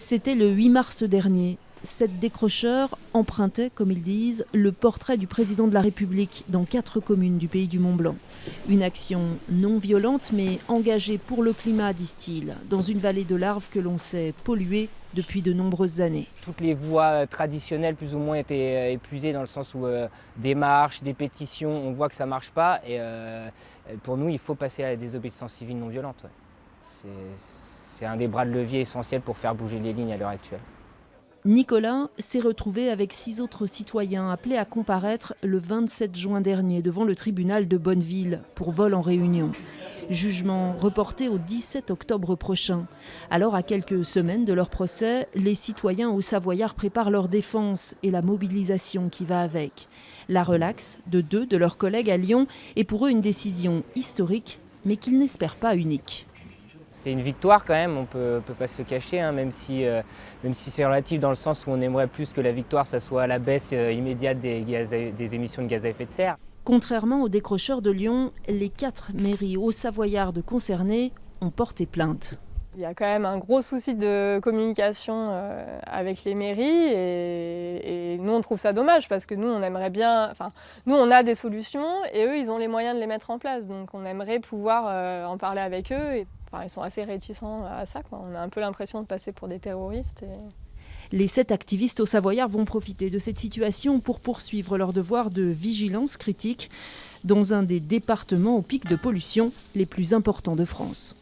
C'était le 8 mars dernier. 7 décrocheurs empruntaient, comme ils disent, le portrait du président de la République dans 4 communes du pays du Mont-Blanc. Une action non violente mais engagée pour le climat, disent-ils, dans une vallée de larves que l'on sait polluée depuis de nombreuses années. Toutes les voies traditionnelles plus ou moins étaient épuisées dans le sens où des marches, des pétitions, on voit que ça ne marche pas et pour nous il faut passer à la désobéissance civile non violente. Ouais. C'est un des bras de levier essentiels pour faire bouger les lignes à l'heure actuelle. Nicolas s'est retrouvé avec 6 autres citoyens appelés à comparaître le 27 juin dernier devant le tribunal de Bonneville pour vol en réunion. Jugement reporté au 17 octobre prochain. Alors, à quelques semaines de leur procès, les citoyens hauts-savoyards préparent leur défense et la mobilisation qui va avec. La relaxe de 2 de leurs collègues à Lyon est pour eux une décision historique, mais qu'ils n'espèrent pas unique. C'est une victoire quand même, on peut pas se cacher, hein, même si c'est relatif dans le sens où on aimerait plus que la victoire ça soit la baisse immédiate des émissions de gaz à effet de serre. Contrairement aux décrocheurs de Lyon, les 4 mairies hauts-savoyardes concernées ont porté plainte. Il y a quand même un gros souci de communication avec les mairies et nous on trouve ça dommage parce que nous on aimerait bien, nous on a des solutions et eux ils ont les moyens de les mettre en place, donc on aimerait pouvoir en parler avec eux. Ils sont assez réticents à ça, quoi. On a un peu l'impression de passer pour des terroristes. Les 7 activistes hauts-savoyards vont profiter de cette situation pour poursuivre leur devoir de vigilance critique dans un des départements au pic de pollution les plus importants de France.